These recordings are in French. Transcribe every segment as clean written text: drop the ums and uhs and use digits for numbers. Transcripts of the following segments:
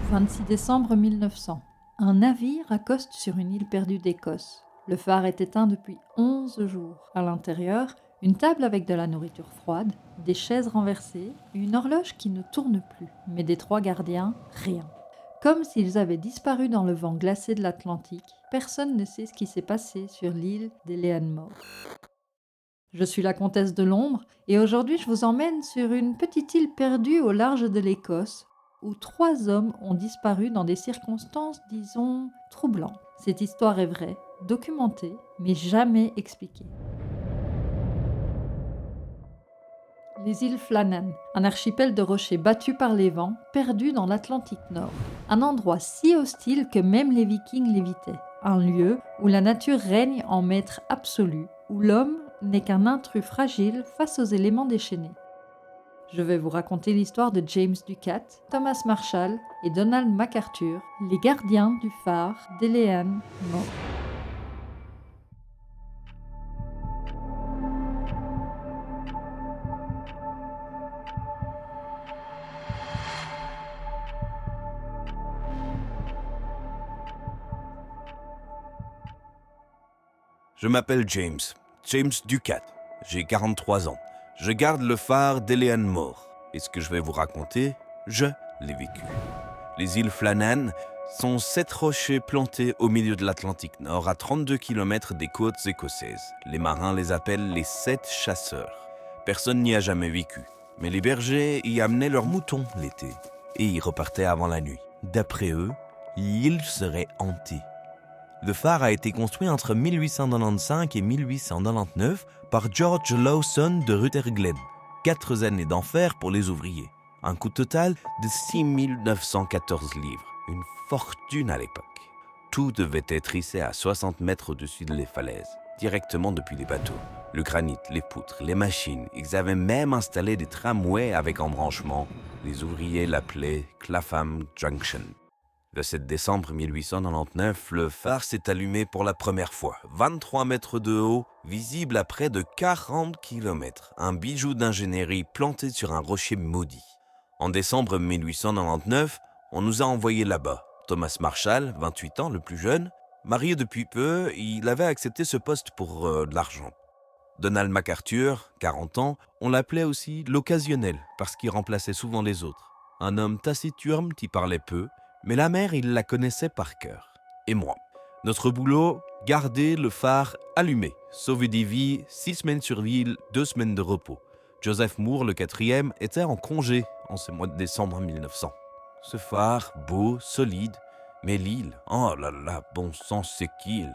26 décembre 1900. Un navire accoste sur une île perdue d'Écosse. Le phare est éteint depuis 11 jours. À l'intérieur, une table avec de la nourriture froide, des chaises renversées, une horloge qui ne tourne plus. Mais des 3 gardiens, rien. Comme s'ils avaient disparu dans le vent glacé de l'Atlantique, personne ne sait ce qui s'est passé sur l'île d'Eleanmore. Je suis la comtesse de l'Ombre et aujourd'hui je vous emmène sur une petite île perdue au large de l'Écosse où 3 hommes ont disparu dans des circonstances, disons, troublantes. Cette histoire est vraie, documentée, mais jamais expliquée. Les îles Flannan, un archipel de rochers battus par les vents, perdu dans l'Atlantique Nord. Un endroit si hostile que même les Vikings l'évitaient. Un lieu où la nature règne en maître absolu, où l'homme n'est qu'un intrus fragile face aux éléments déchaînés. Je vais vous raconter l'histoire de James Ducat, Thomas Marshall et Donald MacArthur, les gardiens du phare d'Eleanmore. Je m'appelle James Ducat. J'ai 43 ans. Je garde le phare d'Eleanmore. Et ce que je vais vous raconter, je l'ai vécu. Les îles Flannan sont 7 rochers plantés au milieu de l'Atlantique Nord, à 32 km des côtes écossaises. Les marins les appellent les 7 chasseurs. Personne n'y a jamais vécu. Mais les bergers y amenaient leurs moutons l'été. Et y repartaient avant la nuit. D'après eux, l'île serait hantée. Le phare a été construit entre 1895 et 1899 par George Lawson de Rutherglen. 4 années d'enfer pour les ouvriers. Un coût total de 6 914 livres. Une fortune à l'époque. Tout devait être hissé à 60 mètres au-dessus des falaises, directement depuis les bateaux. Le granit, les poutres, les machines. Ils avaient même installé des tramways avec embranchement. Les ouvriers l'appelaient Clapham Junction. Le 7 décembre 1899, le phare s'est allumé pour la première fois. 23 mètres de haut, visible à près de 40 km. Un bijou d'ingénierie planté sur un rocher maudit. En décembre 1899, on nous a envoyés là-bas. Thomas Marshall, 28 ans, le plus jeune, marié depuis peu, il avait accepté ce poste pour de l'argent. Donald MacArthur, 40 ans, on l'appelait aussi l'occasionnel, parce qu'il remplaçait souvent les autres. Un homme taciturne qui parlait peu, mais la mère, il la connaissait par cœur. Et moi. Notre boulot, garder le phare allumé, sauver des vies, 6 semaines sur l'île, 2 semaines de repos. Joseph Moore, le 4e, était en congé en ce mois de décembre 1900. Ce phare, beau, solide, mais l'île, oh là là, bon sang, c'est qu'île.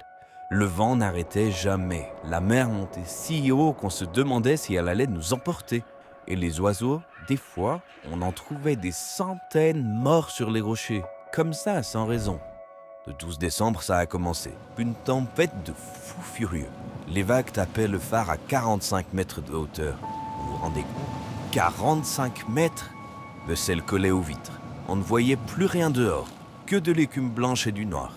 Le vent n'arrêtait jamais. La mer montait si haut qu'on se demandait si elle allait nous emporter. Et les oiseaux, des fois, on en trouvait des centaines morts sur les rochers. Comme ça, sans raison. Le 12 décembre, ça a commencé. Une tempête de fous furieux. Les vagues tapaient le phare à 45 mètres de hauteur. Vous vous rendez compte ? 45 mètres ? Le sel collait aux vitres. On ne voyait plus rien dehors, que de l'écume blanche et du noir.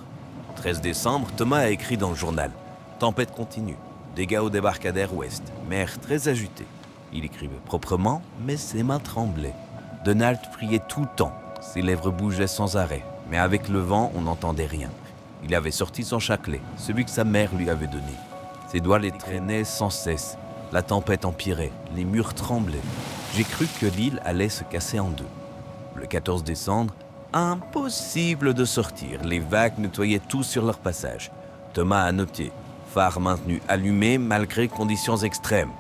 13 décembre, Thomas a écrit dans le journal. Tempête continue. Dégâts au débarcadère ouest. Mer très agitée. Il écrivait proprement, mais ses mains tremblaient. Donald priait tout le temps. Ses lèvres bougeaient sans arrêt, mais avec le vent, on n'entendait rien. Il avait sorti son chapelet, celui que sa mère lui avait donné. Ses doigts les traînaient sans cesse. La tempête empirait, les murs tremblaient. J'ai cru que l'île allait se casser en 2. Le 14 décembre, impossible de sortir. Les vagues nettoyaient tout sur leur passage. Thomas a noté, phare maintenu allumé malgré conditions extrêmes.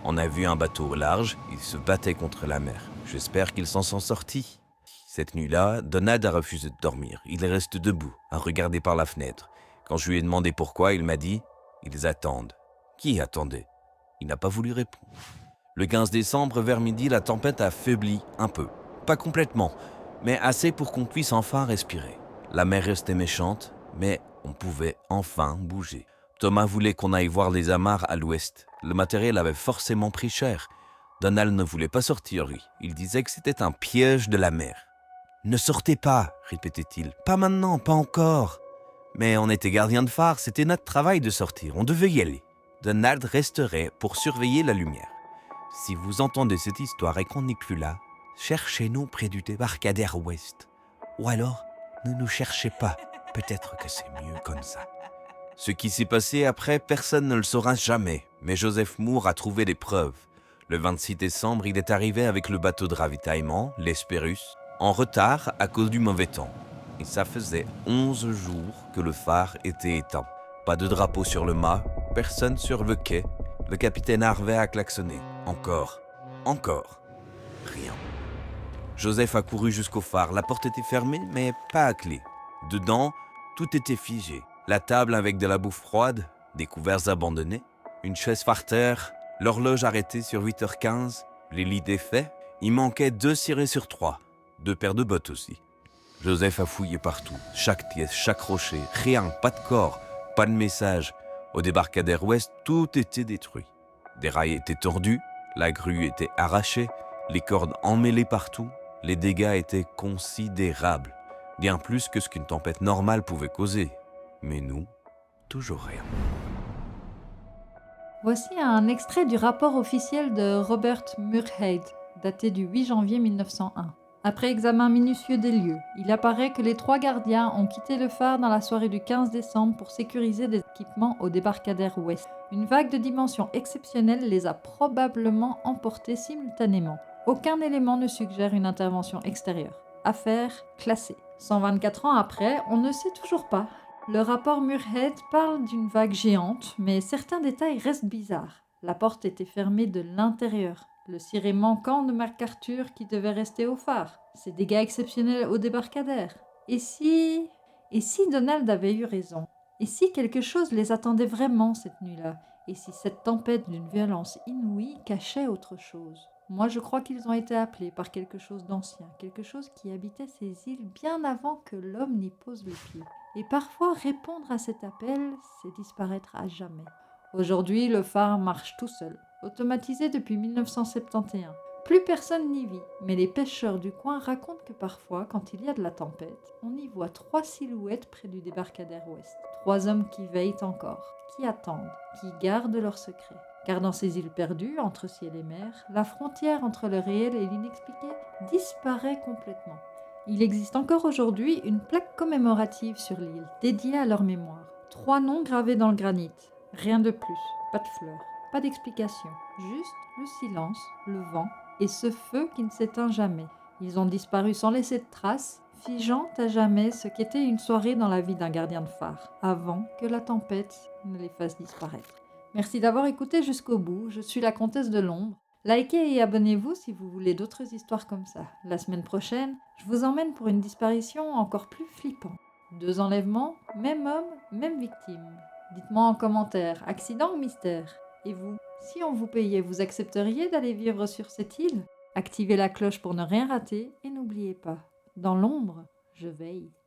On a vu un bateau au large, il se battait contre la mer. J'espère qu'ils s'en sont sortis. Cette nuit-là, Donald a refusé de dormir. Il reste debout, à regarder par la fenêtre. Quand je lui ai demandé pourquoi, il m'a dit « Ils attendent ». Qui attendait ? Il n'a pas voulu répondre. Le 15 décembre, vers midi, la tempête a faibli un peu. Pas complètement, mais assez pour qu'on puisse enfin respirer. La mer restait méchante, mais on pouvait enfin bouger. Thomas voulait qu'on aille voir les amarres à l'ouest. Le matériel avait forcément pris cher. Donald ne voulait pas sortir, lui. Il disait que c'était un piège de la mer. « Ne sortez pas », répétait-il. « Pas maintenant, pas encore. » Mais on était gardien de phare, c'était notre travail de sortir. On devait y aller. Donald resterait pour surveiller la lumière. Si vous entendez cette histoire et qu'on n'est plus là, cherchez-nous près du débarcadère ouest. Ou alors, Ne nous cherchez pas, peut-être que c'est mieux comme ça. Ce qui s'est passé après, personne ne le saura jamais, mais Joseph Moore a trouvé des preuves. Le 26 décembre, il est arrivé avec le bateau de ravitaillement, l'Hespérus, en retard à cause du mauvais temps. Et ça faisait 11 jours que le phare était éteint. Pas de drapeau sur le mât, personne sur le quai. Le capitaine Harvey a klaxonné. Encore. Rien. Joseph a couru jusqu'au phare. La porte était fermée, mais pas à clé. Dedans, tout était figé. La table avec de la bouffe froide, des couverts abandonnés, une chaise par terre, l'horloge arrêtée sur 8h15, les lits défaits. Il manquait 2 cirés sur 3, 2 paires de bottes aussi. Joseph a fouillé partout, chaque pièce, chaque rocher, rien, pas de corps, pas de message. Au débarcadère ouest, tout était détruit. Des rails étaient tordus, la grue était arrachée, les cordes emmêlées partout. Les dégâts étaient considérables, bien plus que ce qu'une tempête normale pouvait causer. Mais nous, toujours rien. Voici un extrait du rapport officiel de Robert Muirhead, daté du 8 janvier 1901. Après examen minutieux des lieux, il apparaît que les 3 gardiens ont quitté le phare dans la soirée du 15 décembre pour sécuriser des équipements au débarcadère ouest. Une vague de dimensions exceptionnelles les a probablement emportés simultanément. Aucun élément ne suggère une intervention extérieure. Affaire classée. 124 ans après, on ne sait toujours pas. Le rapport Muirhead parle d'une vague géante, mais certains détails restent bizarres. La porte était fermée de l'intérieur. Le ciré manquant de MacArthur qui devait rester au phare. Ces dégâts exceptionnels au débarcadère. Et si Donald avait eu raison? Et si quelque chose les attendait vraiment cette nuit-là? Et si cette tempête d'une violence inouïe cachait autre chose? Moi, je crois qu'ils ont été appelés par quelque chose d'ancien, quelque chose qui habitait ces îles bien avant que l'homme n'y pose le pied. Et parfois, répondre à cet appel, c'est disparaître à jamais. Aujourd'hui, le phare marche tout seul, automatisé depuis 1971. Plus personne n'y vit, mais les pêcheurs du coin racontent que parfois, quand il y a de la tempête, on y voit 3 silhouettes près du débarcadère ouest. 3 hommes qui veillent encore, qui attendent, qui gardent leur secret. Car dans ces îles perdues, entre ciel et mer, la frontière entre le réel et l'inexpliqué disparaît complètement. Il existe encore aujourd'hui une plaque commémorative sur l'île, dédiée à leur mémoire. 3 noms gravés dans le granit. Rien de plus, pas de fleurs, pas d'explication. Juste le silence, le vent et ce feu qui ne s'éteint jamais. Ils ont disparu sans laisser de traces, figeant à jamais ce qu'était une soirée dans la vie d'un gardien de phare, avant que la tempête ne les fasse disparaître. Merci d'avoir écouté jusqu'au bout, je suis la comtesse de l'ombre. Likez et abonnez-vous si vous voulez d'autres histoires comme ça. La semaine prochaine, je vous emmène pour une disparition encore plus flippante. 2 enlèvements, même homme, même victime. Dites-moi en commentaire, accident ou mystère? Et vous, si on vous payait, vous accepteriez d'aller vivre sur cette île? Activez la cloche pour ne rien rater et n'oubliez pas, dans l'ombre, je veille.